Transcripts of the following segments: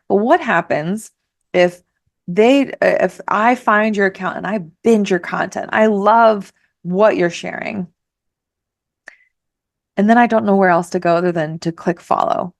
But what happens if if I find your account and I binge your content? I love what you're sharing. And then I don't know where else to go other than to click follow.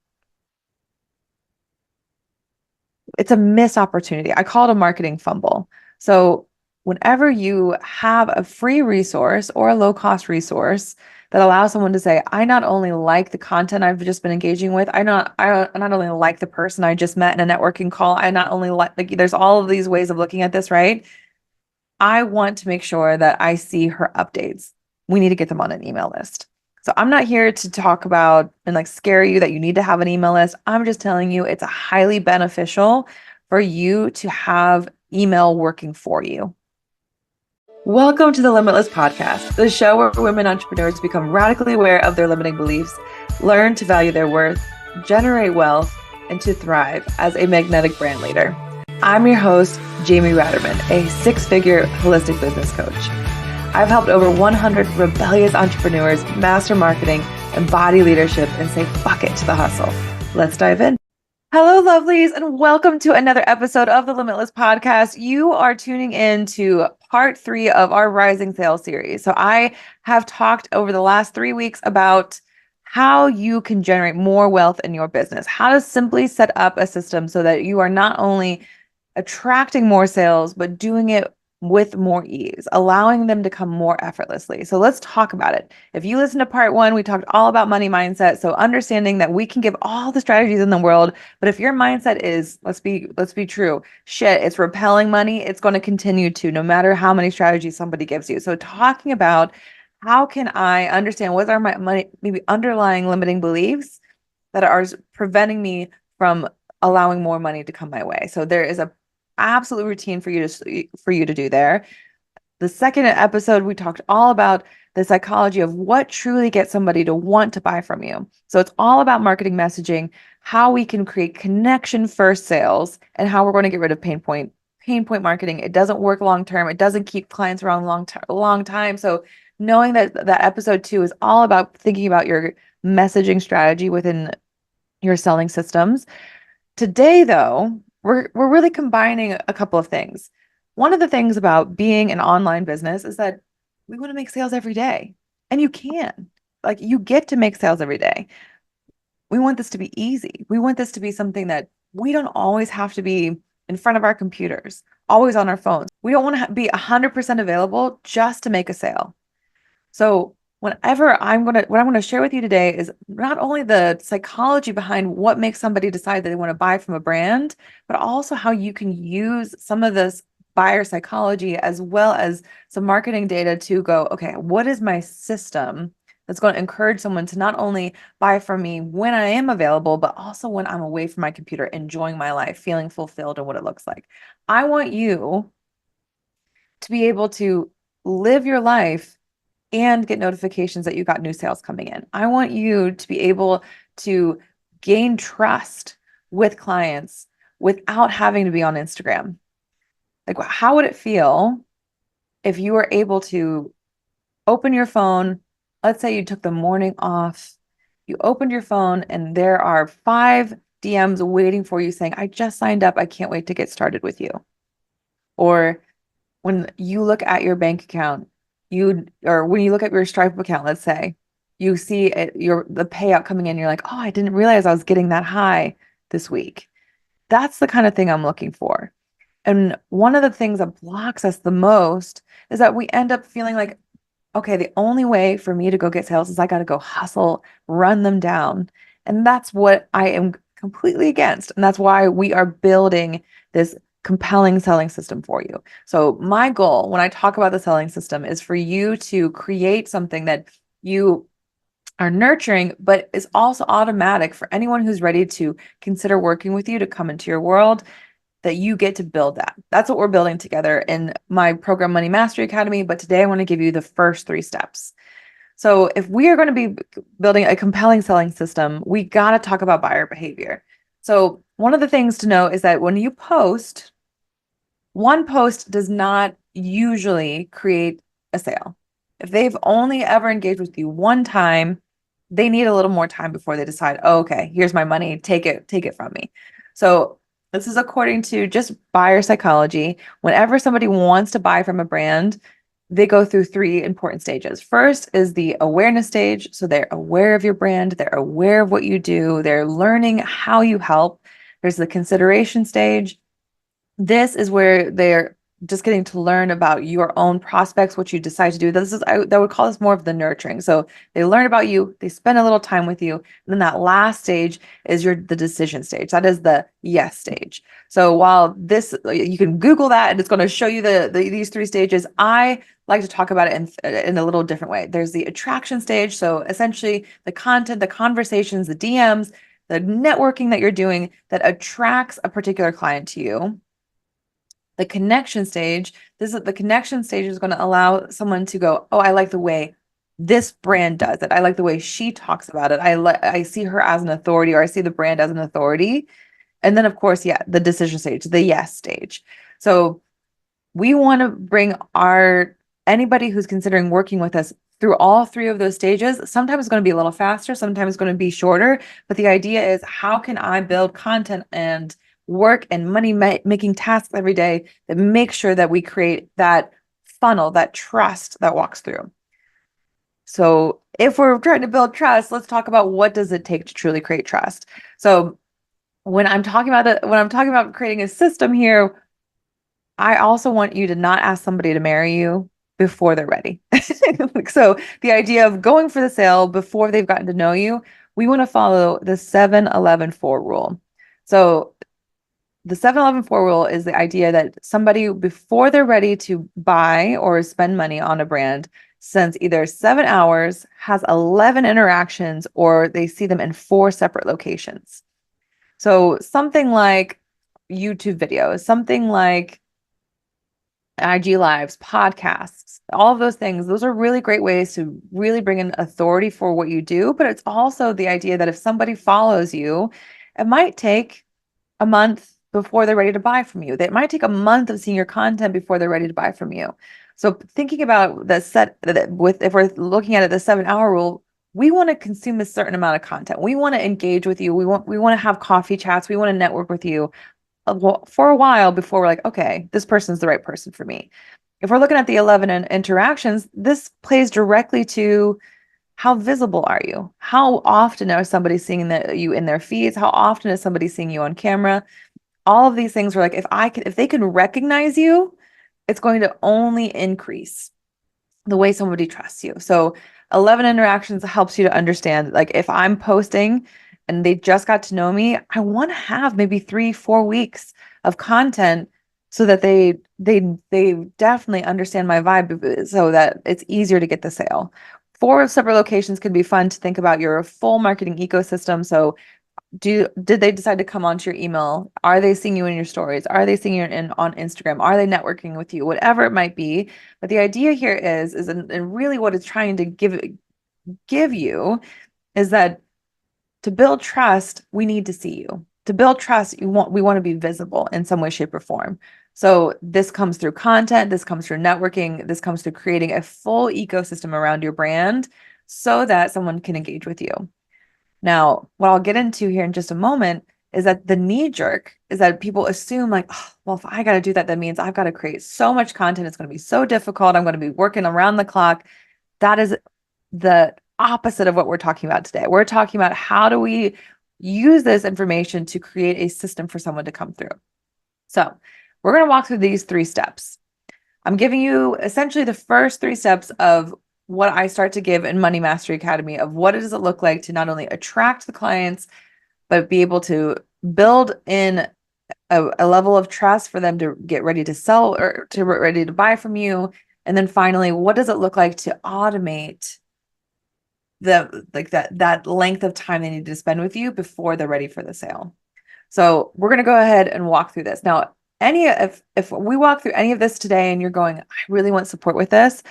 It's a missed opportunity. I call it a marketing fumble. So whenever you have a free resource or a low cost resource that allows someone to say, I not only like the content I've just been engaging with, I not only like the person I just met in a networking call, I not only like there's all of these ways of looking at this, right? I want to make sure that I see her updates. We need to get them on an email list. So I'm not here to talk about and like scare you that you need to have an email list. I'm just telling you it's a highly beneficial for you to have email working for you. Welcome to the Limitless Podcast, the show where women entrepreneurs become radically aware of their limiting beliefs, learn to value their worth, generate wealth, and to thrive as a magnetic brand leader. I'm your host, Jamie Ratermann, a six-figure holistic business coach. I've helped over 100 rebellious entrepreneurs master marketing, embody leadership, and say fuck it to the hustle. Let's dive in. Hello, lovelies, and welcome to another episode of the Limitless Podcast. You are tuning in to part 3 of our Rising Sales series. So I have talked over the last 3 weeks about how you can generate more wealth in your business, how to simply set up a system so that you are not only attracting more sales, but doing it with more ease, allowing them to come more effortlessly. So let's talk about it. If you listen to part 1, we talked all about money mindset. So understanding that we can give all the strategies in the world, but if your mindset is, let's be true, shit, it's repelling money, it's going to continue to, no matter how many strategies somebody gives you. So talking about how can I understand what are my money, maybe underlying limiting beliefs that are preventing me from allowing more money to come my way. So there is a absolute routine for you to do there. The second episode, we talked all about the psychology of what truly gets somebody to want to buy from you. So it's all about marketing messaging, how we can create connection first sales, and how we're going to get rid of pain point marketing. It doesn't work long term. It doesn't keep clients around long time. So knowing that episode 2 is all about thinking about your messaging strategy within your selling systems. Today, though, we're really combining a couple of things. One of the things about being an online business is that we want to make sales every day, and you can. Like, you get to make sales every day. We want this to be easy. We want this to be something that we don't always have to be in front of our computers, always on our phones. We don't want to be 100% available just to make a sale. So what I'm going to share with you today is not only the psychology behind what makes somebody decide that they want to buy from a brand, but also how you can use some of this buyer psychology as well as some marketing data to go, okay, what is my system that's going to encourage someone to not only buy from me when I am available, but also when I'm away from my computer, enjoying my life, feeling fulfilled in what it looks like. I want you to be able to live your life and get notifications that you got new sales coming in. I want you to be able to gain trust with clients without having to be on Instagram. Like, how would it feel if you were able to open your phone? Let's say you took the morning off, you opened your phone, and there are 5 DMs waiting for you saying, I just signed up. I can't wait to get started with you. Or when you look at your bank account, or when you look at your Stripe account, let's say, you see the payout coming in, you're like, oh, I didn't realize I was getting that high this week. That's the kind of thing I'm looking for. And one of the things that blocks us the most is that we end up feeling like, okay, the only way for me to go get sales is I got to go hustle, run them down. And that's what I am completely against. And that's why we are building this compelling selling system for you. So my goal when I talk about the selling system is for you to create something that you are nurturing, but is also automatic for anyone who's ready to consider working with you to come into your world, that you get to build that. That's what we're building together in my program, Money Mastery Academy. But today I want to give you the first 3 steps. So if we are going to be building a compelling selling system, we got to talk about buyer behavior. So one of the things to know is that when you post, one post does not usually create a sale. If they've only ever engaged with you one time, they need a little more time before they decide, oh, okay, here's my money, take it from me. So This is according to just buyer psychology. Whenever somebody wants to buy from a brand, they go through three important stages. First is the awareness stage. So they're aware of your brand, they're aware of what you do, they're learning how you help. There's the consideration stage. This is where they're just getting to learn about your own prospects, what you decide to do. I would call this more of the nurturing. So they learn about you, they spend a little time with you, and then that last stage is the decision stage. That is the yes stage. So while you can Google that and it's going to show you these three stages, I like to talk about it in a little different way. There's the attraction stage. So essentially the content, the conversations, the DMs, the networking that you're doing that attracts a particular client to you. The connection stage, the connection stage is going to allow someone to go, oh, I like the way this brand does it. I like the way she talks about it. I see her as an authority, or I see the brand as an authority. And then of course, yeah, the decision stage, the yes stage. So we want to bring anybody who's considering working with us through all three of those stages. Sometimes it's going to be a little faster, sometimes it's going to be shorter, but the idea is, how can I build content and work and money making tasks every day that make sure that we create that funnel, that trust that walks through. So if we're trying to build trust, let's talk about, what does it take to truly create trust? So when I'm talking about creating a system here, I also want you to not ask somebody to marry you before they're ready. So the idea of going for the sale before they've gotten to know you, we want to follow the 7-11-4 rule. So the 7-11-4 rule is the idea that somebody, before they're ready to buy or spend money on a brand, spends either 7 hours, has 11 interactions, or they see them in 4 separate locations. So something like YouTube videos, something like IG lives, podcasts, all of those things, those are really great ways to really bring in authority for what you do. But it's also the idea that if somebody follows you, it might take a month before they're ready to buy from you. It might take a month of seeing your content before they're ready to buy from you. So thinking about if we're looking at it, the 7-hour rule, we want to consume a certain amount of content. We want to engage with you. We want to have coffee chats. We want to network with you for a while before we're like, okay, this person's the right person for me. If we're looking at the 11 interactions, this plays directly to, how visible are you? How often are somebody seeing you in their feeds? How often is somebody seeing you on camera? All of these things were like, if they can recognize you, it's going to only increase the way somebody trusts you. So 11 interactions helps you to understand, like, if I'm posting and they just got to know me, I want to have maybe 3-4 weeks of content so that they definitely understand my vibe, so that it's easier to get the sale. 4 separate locations could be fun to think about your full marketing ecosystem. So did they decide to come onto your email? Are they seeing you in your stories? Are they seeing you on Instagram? Are they networking with you? Whatever it might be. But the idea here and really what it's trying to give you is that to build trust, we need to see you. To build trust, we want to be visible in some way, shape, or form. So this comes through content, this comes through networking, this comes through creating a full ecosystem around your brand so that someone can engage with you. Now, what I'll get into here in just a moment is that the knee jerk is that people assume, like, oh, well, if I got to do that, that means I've got to create so much content. It's going to be so difficult. I'm going to be working around the clock. That is the opposite of what we're talking about today. We're talking about, how do we use this information to create a system for someone to come through. So we're going to walk through these 3 steps. I'm giving you essentially the first 3 steps of what I start to give in Money Mastery Academy, of what does it look like to not only attract the clients, but be able to build in a level of trust for them to get ready to sell or to get ready to buy from you. And then finally, what does it look like to automate that length of time they need to spend with you before they're ready for the sale. So we're going to go ahead and walk through this. Now, if we walk through any of this today and you're going, I really want support with this,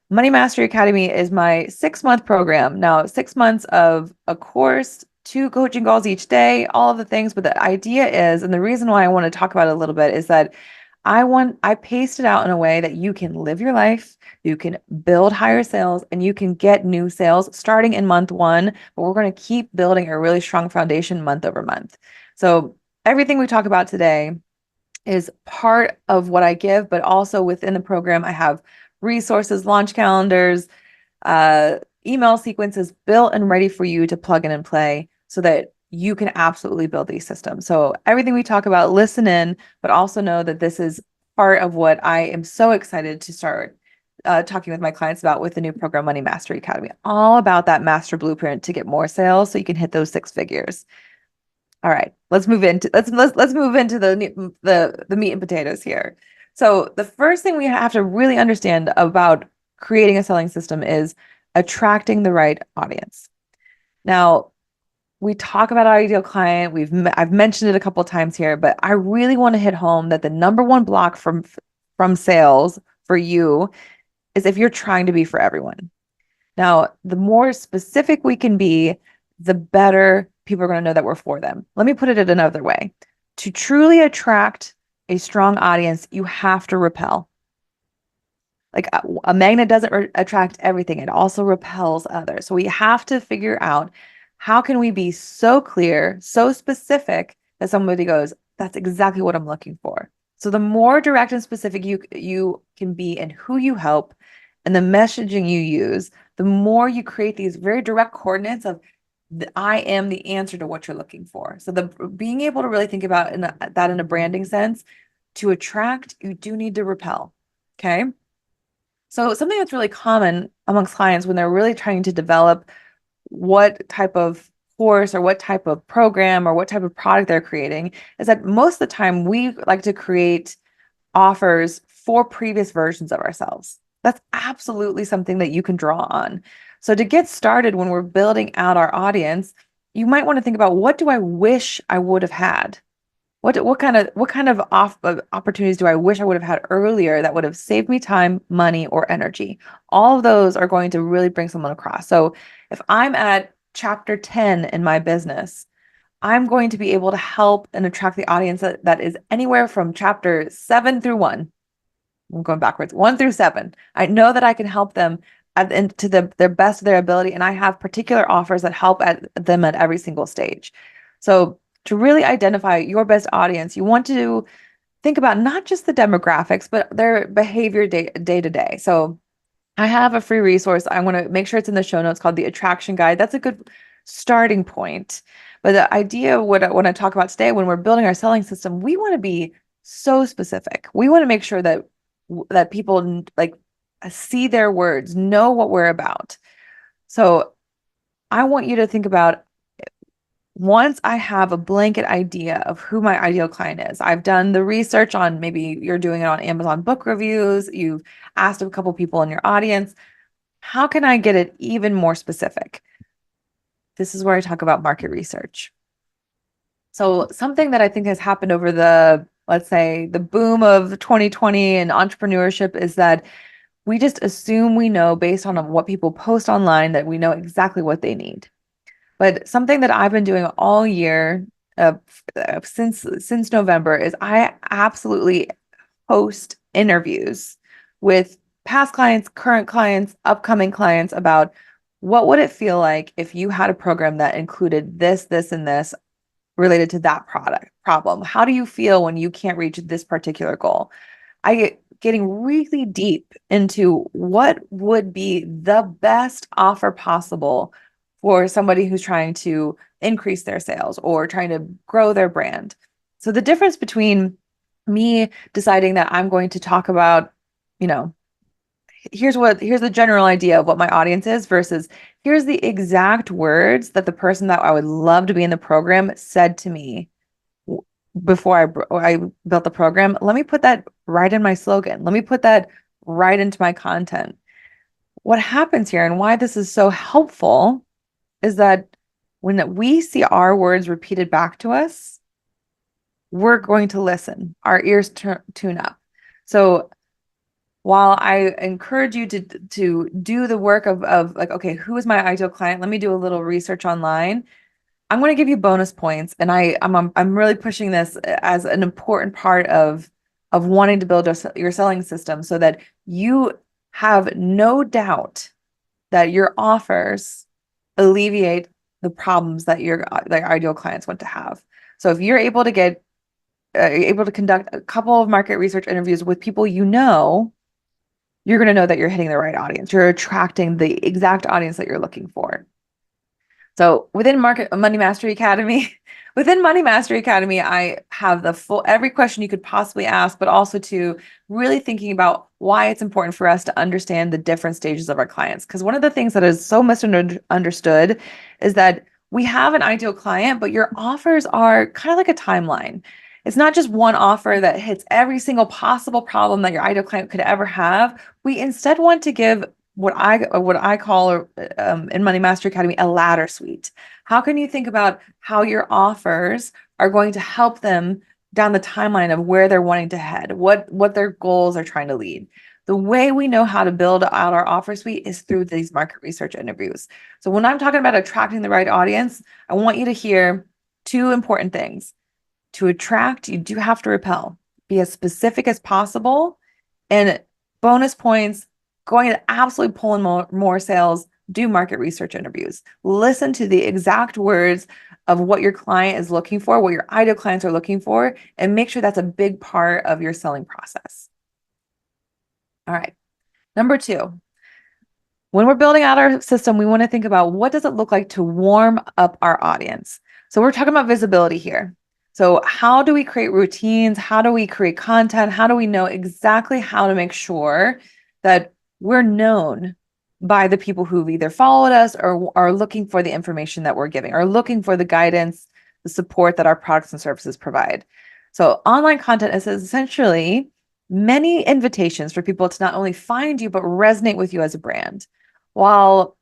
Money Mastery Academy is my 6-month program. Now, 6 months of a course, 2 coaching calls each day, all of the things. But the idea is, and the reason why I want to talk about it a little bit, is that I paced it out in a way that you can live your life, you can build higher sales, and you can get new sales starting in month 1. But we're going to keep building a really strong foundation month over month. So everything we talk about today is part of what I give, but also within the program, I have resources, launch calendars, uh, email sequences built and ready for you to plug in and play so that you can absolutely build these systems. So everything we talk about, listen in, but also know that this is part of what I am so excited to start talking with my clients about with the new program, Money Mastery Academy, all about that master blueprint to get more sales so you can hit those 6 figures. All right, let's move into let's move into the meat and potatoes here. So the first thing we have to really understand about creating a selling system is attracting the right audience. Now, we talk about our ideal client. I've mentioned it a couple of times here, but I really want to hit home that the number one block from sales for you is if you're trying to be for everyone. Now, the more specific we can be, the better people are going to know that we're for them. Let me put it in another way. To truly attract a strong audience, you have to repel. Like a magnet doesn't attract everything, it also repels others. So we have to figure out how can we be so clear, so specific that somebody goes, that's exactly what I'm looking for. So the more direct and specific you can be in who you help and the messaging you use, the more you create these very direct coordinates of I am the answer to what you're looking for. So the being able to really think about that in a branding sense, to attract, you do need to repel. Okay. So something that's really common amongst clients when they're really trying to develop what type of course or what type of program or what type of product they're creating is that most of the time we like to create offers for previous versions of ourselves. That's absolutely something that you can draw on. So to get started when we're building out our audience, you might want to think about what do I wish I would have had? What kind of opportunities do I wish I would have had earlier that would have saved me time, money, or energy? All of those are going to really bring someone across. So if I'm at chapter 10 in my business, I'm going to be able to help and attract the audience that is anywhere from chapter 7 through 1. I'm going backwards, 1 through 7. I know that I can help them to their best of their ability, and I have particular offers that help them at every single stage. So to really identify your best audience, you want to think about not just the demographics, but their behavior day to day. So I have a free resource. I want to make sure it's in the show notes called the Attraction Guide. That's a good starting point. But the idea of what I want to talk about today, when we're building our selling system, we want to be so specific. We want to make sure that people like see their words, know what we're about. So I want you to think about once I have a blanket idea of who my ideal client is, I've done the research on maybe you're doing it on Amazon book reviews, you've asked a couple people in your audience, how can I get it even more specific? This is where I talk about market research. So something that I think has happened over let's say, the boom of 2020 and entrepreneurship is that we just assume we know based on what people post online that we know exactly what they need. But something that I've been doing all year since November is I absolutely host interviews with past clients, current clients, upcoming clients about what would it feel like if you had a program that included this, this, and this related to that product problem. How do you feel when you can't reach this particular goal? I get getting really deep into what would be the best offer possible for somebody who's trying to increase their sales or trying to grow their brand. So the difference between me deciding that I'm going to talk about, you know, here's the general idea of what my audience is versus here's the exact words that the person that I would love to be in the program said to me before I built the program. Let me put that right in my slogan. Let me put that right into my content. What happens here and why this is so helpful is that when we see our words repeated back to us, we're going to listen. Our ears tune up. So while I encourage you to do the work of like, okay, who is my ideal client? Let me do a little research online. I'm going to give you bonus points, and I'm really pushing this as an important part of wanting to build your selling system so that you have no doubt that your offers alleviate the problems that your ideal clients want to have. So if you're able to conduct a couple of market research interviews with people you're going to know that you're hitting the right audience. You're attracting the exact audience that you're looking for. So within Money Mastery Academy, I have the full every question you could possibly ask, but also to really thinking about why it's important for us to understand the different stages of our clients. Because one of the things that is so misunderstood is that we have an ideal client, but your offers are kind of like a timeline. It's not just one offer that hits every single possible problem that your ideal client could ever have. We instead want to give what I call in Money Mastery Academy a ladder suite. How can you think about how your offers are going to help them down the timeline of where they're wanting to head, what their goals are trying to lead? The way we know how to build out our offer suite is through these market research interviews. So when I'm talking about attracting the right audience, I want you to hear two important things. To attract, you do have to repel. Be as specific as possible. And bonus points, going to absolutely pull in more sales, do market research interviews. Listen to the exact words of what your client is looking for, what your ideal clients are looking for, and make sure that's a big part of your selling process. All right. Number 2, when we're building out our system, we want to think about what does it look like to warm up our audience. So we're talking about visibility here. So how do we create routines? How do we create content? How do we know exactly how to make sure that we're known by the people who've either followed us or are looking for the information that we're giving, or looking for the guidance, the support that our products and services provide? So online content is essentially many invitations for people to not only find you, but resonate with you as a brand. While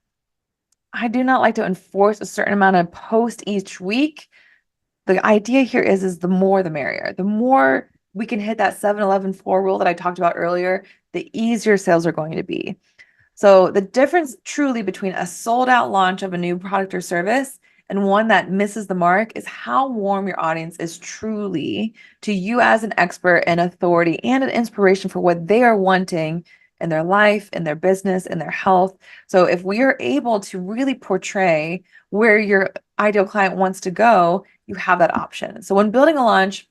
I do not like to enforce a certain amount of post each week, the idea here is the more the merrier. The more we can hit that 7-11-4 rule that I talked about earlier, the easier sales are going to be. So the difference truly between a sold out launch of a new product or service and one that misses the mark is how warm your audience is truly to you as an expert and authority and an inspiration for what they are wanting in their life, in their business, in their health. So if we are able to really portray where your ideal client wants to go, you have that option. So when building a launch,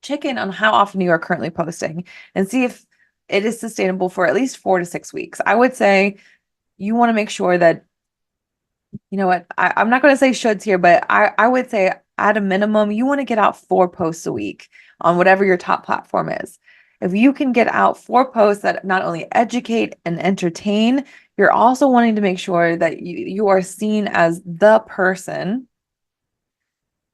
check in on how often you are currently posting and see if it is sustainable for at least 4 to 6 weeks. I would say you want to make sure that, you know what, I'm not going to say shoulds here, but I would say at a minimum, you want to get out 4 posts a week on whatever your top platform is. If you can get out 4 posts that not only educate and entertain, you're also wanting to make sure that you are seen as the person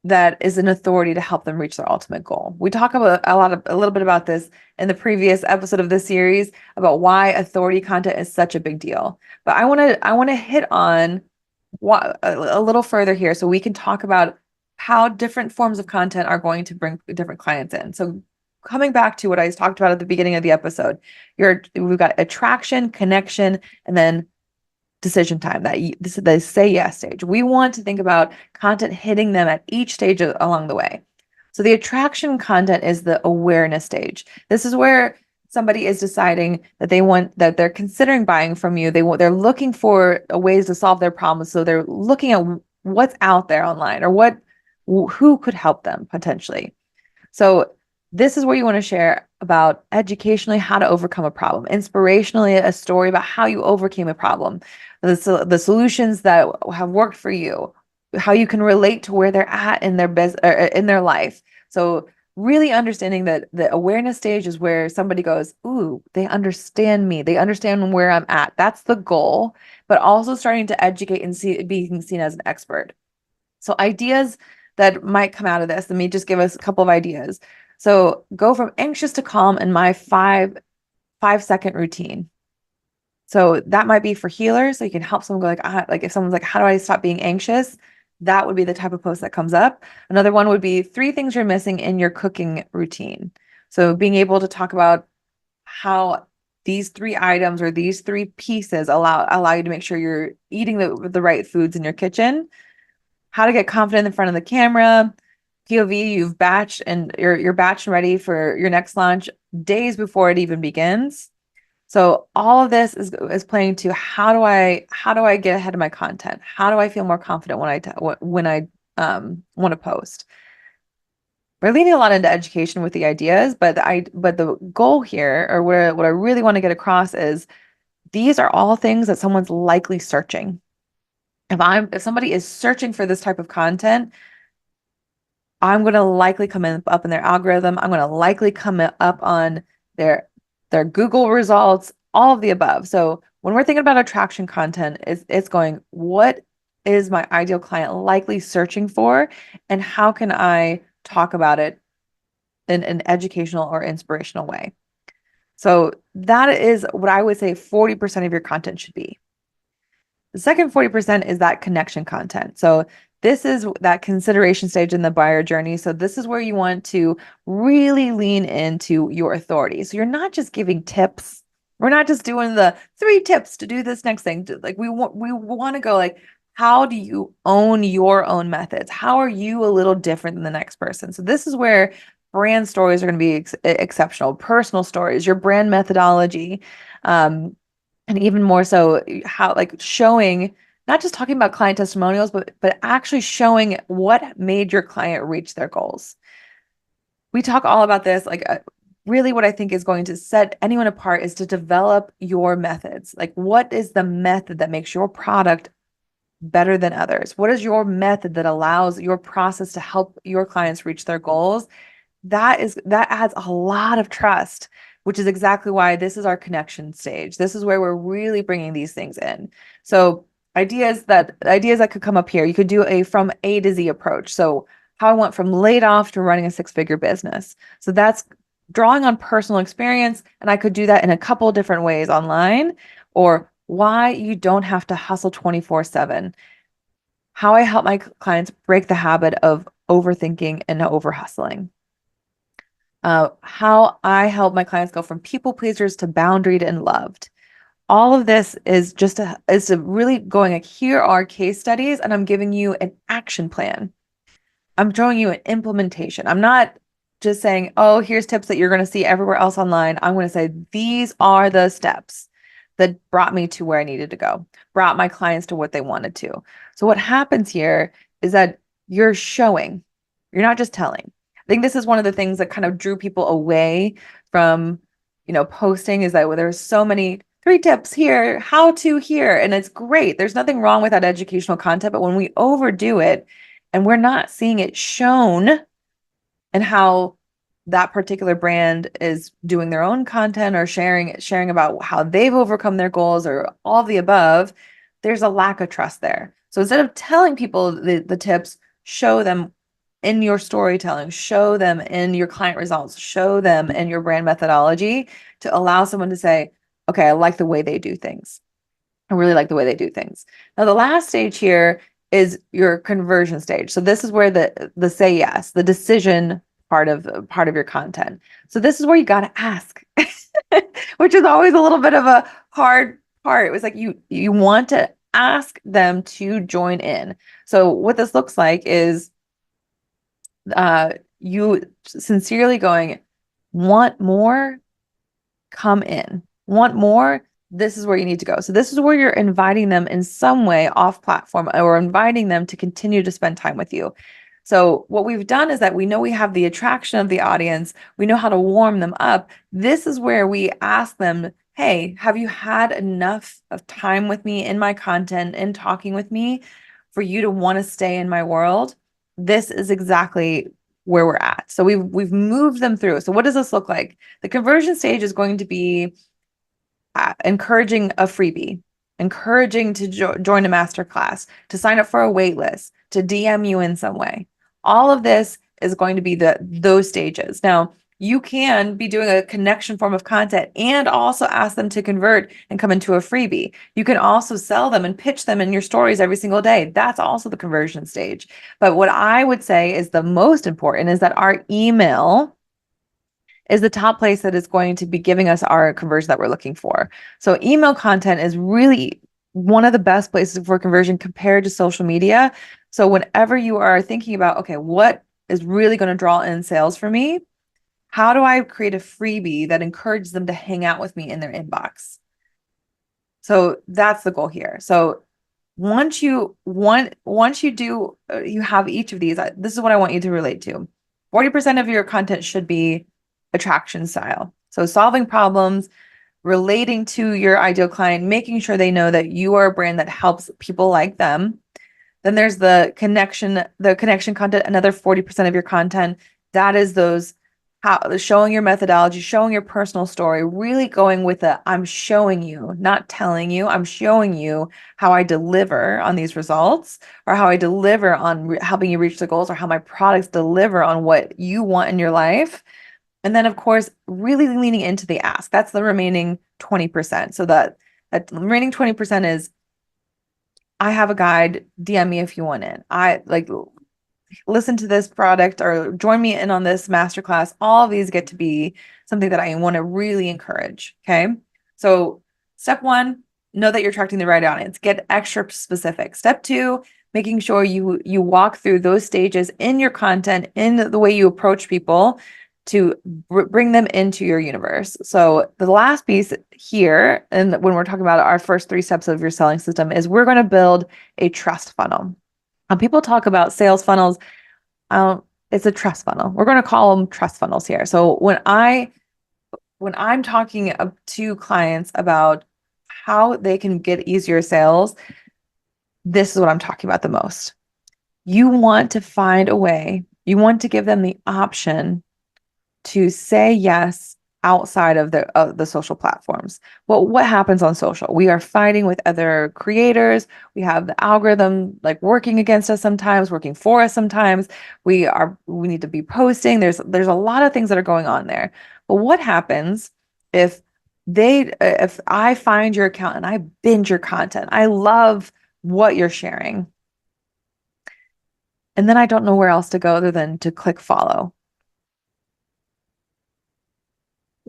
that is an authority to help them reach their ultimate goal. We talk about a little bit about this in the previous episode of this series about why authority content is such a big deal. But I want to hit on a little further here so we can talk about how different forms of content are going to bring different clients in. So coming back to what I talked about at the beginning of the episode, we've got attraction, connection, and then decision time, this is the say yes stage. We want to think about content hitting them at each stage along the way. So the attraction content is the awareness stage. This is where somebody is deciding that they're considering buying from you. They're looking for ways to solve their problems. So they're looking at what's out there online or who could help them potentially. So this is where you want to share about educationally how to overcome a problem, inspirationally a story about how you overcame a problem, the solutions that have worked for you, how you can relate to where they're at in their business or in their life. So really understanding that the awareness stage is where somebody goes, ooh, they understand me. They understand where I'm at. That's the goal, but also starting to educate and being seen as an expert. So ideas that might come out of this, let me just give us a couple of ideas. So go from anxious to calm in my 5-second routine. So that might be for healers. So you can help someone go like if someone's like, how do I stop being anxious? That would be the type of post that comes up. Another one would be 3 things you're missing in your cooking routine. So being able to talk about how these 3 items or these 3 pieces allow you to make sure you're eating the right foods in your kitchen. How to get confident in front of the camera. POV, you've batched and you're batched and ready for your next launch days before it even begins. So all of this is playing to how do I get ahead of my content? How do I feel more confident when I want to post? we're leaning a lot into education with the ideas, but the goal here, or what I really want to get across is these are all things that someone's likely searching. If somebody is searching for this type of content, I'm going to likely up in their algorithm. I'm going to likely come up on their Google results, all of the above. So when we're thinking about attraction content, it's going, what is my ideal client likely searching for, and how can I talk about it in an educational or inspirational way? So that is what I would say 40% of your content should be. The second 40% is that connection content. So this is that consideration stage in the buyer journey. So this is where you want to really lean into your authority. So you're not just giving tips. We're not just doing the 3 tips to do this next thing. Like we want to go like, how do you own your own methods? How are you a little different than the next person? So this is where brand stories are going to be exceptional, personal stories, your brand methodology. And even more so, how like showing, not just talking about client testimonials, but actually showing what made your client reach their goals. We talk all about this. Like really what I think is going to set anyone apart is to develop your methods. Like what is the method that makes your product better than others? What is your method that allows your process to help your clients reach their goals? That adds a lot of trust, which is exactly why this is our connection stage. This is where we're really bringing these things in. So ideas that could come up here, you could do a from A to Z approach. So how I went from laid off to running a 6-figure business. So that's drawing on personal experience, and I could do that in a couple different ways online, or why you don't have to hustle 24/7. How I help my clients break the habit of overthinking and over hustling. How I help my clients go from people pleasers to boundaried and loved. All of this is is really going like, here are case studies, and I'm giving you an action plan. I'm showing you an implementation. I'm not just saying, oh, here's tips that you're going to see everywhere else online. I'm going to say, these are the steps that brought me to where I needed to go, brought my clients to what they wanted to. So what happens here is that you're showing, you're not just telling. I think this is one of the things that kind of drew people away from, posting, is that there's so many 3 tips here, how to here, and it's great. There's nothing wrong with that educational content, but when we overdo it and we're not seeing it shown and how that particular brand is doing their own content or sharing about how they've overcome their goals or all of the above, there's a lack of trust there. So instead of telling people the tips, show them in your storytelling, show them in your client results, show them in your brand methodology to allow someone to say, okay, I like the way they do things. I really like the way they do things. Now, the last stage here is your conversion stage. So this is where the say yes, the decision part of your content. So this is where you got to ask, which is always a little bit of a hard part. It was like you want to ask them to join in. So what this looks like is you sincerely going, want more? Come in. Want more? This is where you need to go. So this is where you're inviting them in some way off platform, or inviting them to continue to spend time with you. So what we've done is that we know we have the attraction of the audience. We know how to warm them up. This is where we ask them, hey, have you had enough of time with me in my content and talking with me for you to want to stay in my world? This is exactly where we're at. So we've moved them through. So what does this look like? The conversion stage is going to be encouraging a freebie, encouraging to join a masterclass, to sign up for a wait list, to DM you in some way. All of this is going to be those stages. Now, you can be doing a connection form of content and also ask them to convert and come into a freebie. You can also sell them and pitch them in your stories every single day. That's also the conversion stage. But what I would say is the most important is that our email is the top place that is going to be giving us our conversion that we're looking for. So email content is really one of the best places for conversion compared to social media. So whenever you are thinking about, okay, what is really going to draw in sales for me? How do I create a freebie that encourages them to hang out with me in their inbox? So that's the goal here. So once you do, you have each of these, this is what I want you to relate to. 40% of your content should be attraction style. So solving problems, relating to your ideal client, making sure they know that you are a brand that helps people like them. Then there's the connection content, another 40% of your content. That is those how showing your methodology, showing your personal story, really going with the I'm showing you, not telling you, I'm showing you how I deliver on these results or how I deliver on helping you reach the goals or how my products deliver on what you want in your life. And then, of course, really leaning into the ask. That's the remaining 20%. So that remaining 20% is I have a guide, DM me if you want it. I like listen to this product or join me in on this masterclass. All of these get to be something that I want to really encourage. Okay. So step one, know that you're attracting the right audience. Get extra specific. Step two, making sure you walk through those stages in your content, in the way you approach people to bring them into your universe. So the last piece here, and when we're talking about our first 3 steps of your selling system, is we're going to build a trust funnel. People talk about sales funnels. It's a trust funnel. We're going to call them trust funnels here. So when I'm talking to clients about how they can get easier sales, this is what I'm talking about the most. You want to find a way, you want to give them the option to say yes outside of the social platforms. Well, what happens on social? We are fighting with other creators. We have the algorithm like working against us sometimes, working for us sometimes. We need to be posting. There's a lot of things that are going on there. But what happens if I find your account and I binge your content? I love what you're sharing. And then I don't know where else to go other than to click follow.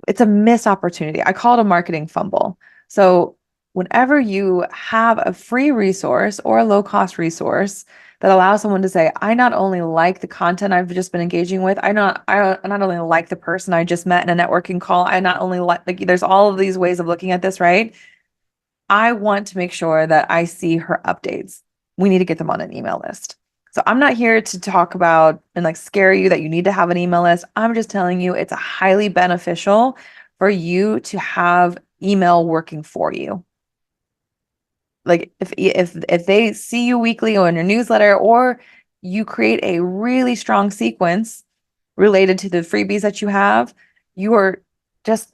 It's a missed opportunity. I call it a marketing fumble. So whenever you have a free resource or a low-cost resource that allows someone to say, I not only like the content I've just been engaging with, I not only like the person I just met in a networking call, I not only like there's all of these ways of looking at this, right? I want to make sure that I see her updates. We need to get them on an email list. So I'm not here to talk about and like scare you that you need to have an email list. I'm just telling you it's highly beneficial for you to have email working for you. Like if they see you weekly or in your newsletter, or you create a really strong sequence related to the freebies that you have, you are just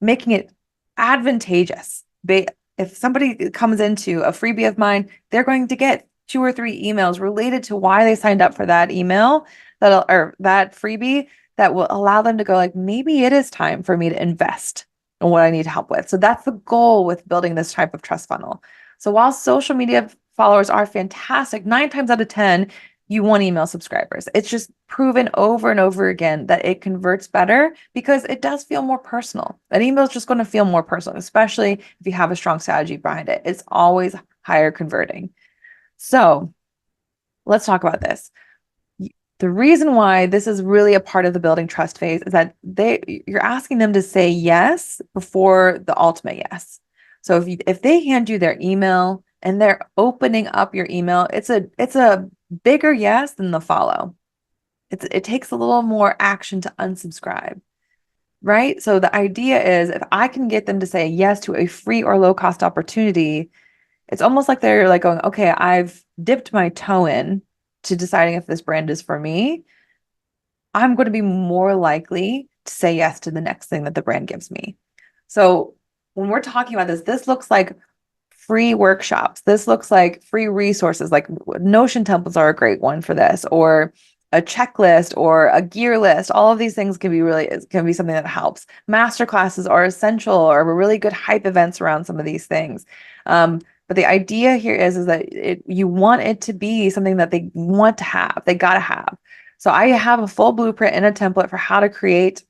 making it advantageous. If somebody comes into a freebie of mine, they're going to get 2 or 3 emails related to why they signed up for that email or that freebie that will allow them to go like, maybe it is time for me to invest in what I need help with. So that's the goal with building this type of trust funnel. So while social media followers are fantastic, 9 times out of 10, you want email subscribers. It's just proven over and over again that it converts better because it does feel more personal. An email is just going to feel more personal, especially if you have a strong strategy behind it. It's always higher converting. So let's talk about this. The reason why this is really a part of the building trust phase is that you're asking them to say yes before the ultimate yes. So if they hand you their email and they're opening up your email, it's a bigger yes than the follow. It takes a little more action to unsubscribe, right? So the idea is if I can get them to say yes to a free or low cost opportunity, it's almost like they're like going, okay, I've dipped my toe in to deciding if this brand is for me. I'm going to be more likely to say yes to the next thing that the brand gives me. So when we're talking about this looks like free workshops. This looks like free resources, like Notion templates are a great one for this, or a checklist or a gear list. All of these things can be something that helps. Masterclasses are essential or really good hype events around some of these things. But the idea here is that you want it to be something that they want to have, they got to have. So I have a full blueprint and a template for how to create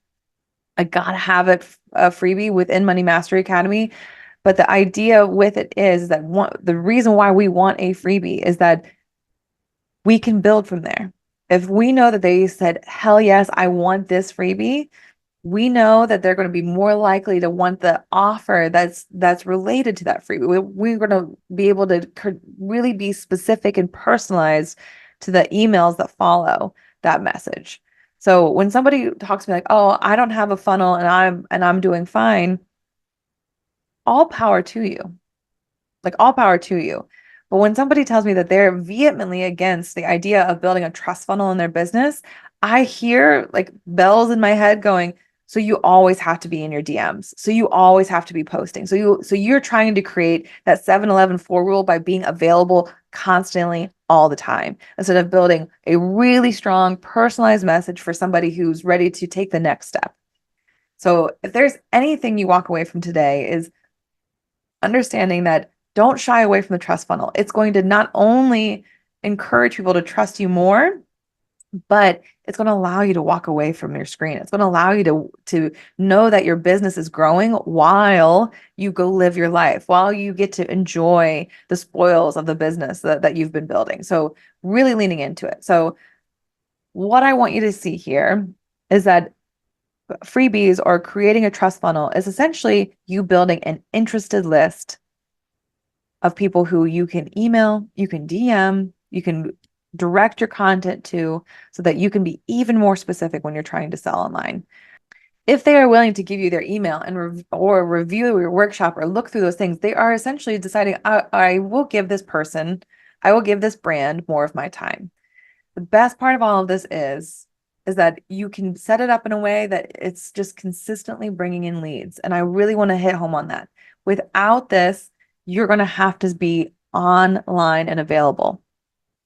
a gotta have it freebie within Money Mastery Academy. But the idea with it is that the reason why we want a freebie is that we can build from there. If we know that they said, hell yes, I want this freebie, we know that they're going to be more likely to want the offer that's related to that freebie. We're going to be able to really be specific and personalized to the emails that follow. that message. So when somebody talks to me like, "Oh, I don't have a funnel and I'm doing fine," all power to you. Like all power to you. But when somebody tells me that they're vehemently against the idea of building a trust funnel in their business, I hear like bells in my head going, so you always have to be in your DMs. So you always have to be posting. So you're trying to create that 7-11-4 rule by being available constantly all the time instead of building a really strong personalized message for somebody who's ready to take the next step. So if there's anything you walk away from today is understanding that don't shy away from the trust funnel. It's going to not only encourage people to trust you more, but it's going to allow you to walk away from your screen. It's going to allow you to know that your business is growing while you go live your life, while you get to enjoy the spoils of the business that you've been building. So really leaning into it. So what I want you to see here is that freebies or creating a trust funnel is essentially you building an interested list of people who you can email, you can DM, you can direct your content to so that you can be even more specific when you're trying to sell online. If they are willing to give you their email and or review your workshop or look through those things, they are essentially deciding, I will give this person, I will give this brand more of my time. The best part of all of this is that you can set it up in a way that it's just consistently bringing in leads. And I really want to hit home on that. Without this, you're going to have to be online and available.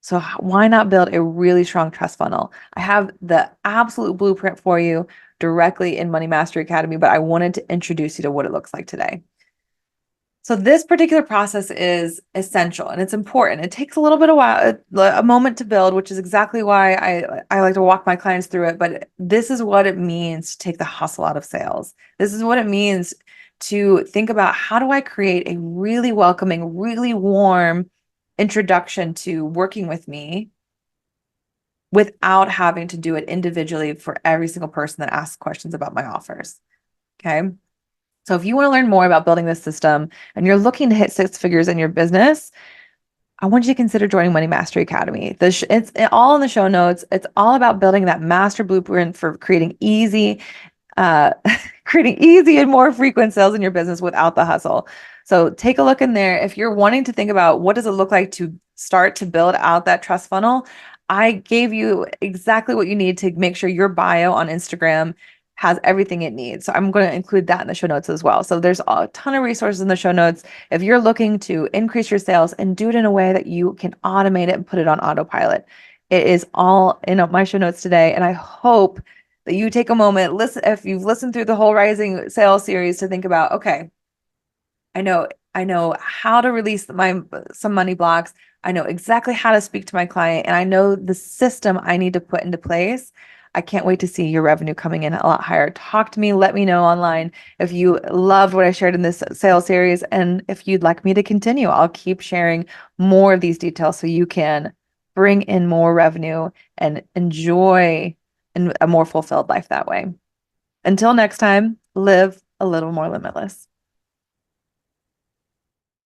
So why not build a really strong trust funnel? I have the absolute blueprint for you directly in Money Mastery Academy, but I wanted to introduce you to what it looks like today. So this particular process is essential and it's important. It takes a little bit of a moment to build, which is exactly why I like to walk my clients through it. But this is what it means to take the hustle out of sales. This is what it means to think about how do I create a really welcoming, really warm introduction to working with me without having to do it individually for every single person that asks questions about my offers. Okay. So if you want to learn more about building this system and you're looking to hit 6 figures in your business, I want you to consider joining Money Mastery Academy. It's all in the show notes. It's all about building that master blueprint for creating easy, creating easy and more frequent sales in your business without the hustle. So take a look in there. If you're wanting to think about what does it look like to start to build out that trust funnel, I gave you exactly what you need to make sure your bio on Instagram has everything it needs. So I'm going to include that in the show notes as well. So there's a ton of resources in the show notes. If you're looking to increase your sales and do it in a way that you can automate it and put it on autopilot, it is all in my show notes today. And I hope that you take a moment, listen, if you've listened through the whole Rising Sales series, to think about, okay, I know how to release some money blocks. I know exactly how to speak to my client, and I know the system I need to put into place. I can't wait to see your revenue coming in a lot higher. Talk to me, let me know online if you loved what I shared in this sales series, and if you'd like me to continue. I'll keep sharing more of these details so you can bring in more revenue and enjoy a more fulfilled life that way. Until next time, live a little more limitless.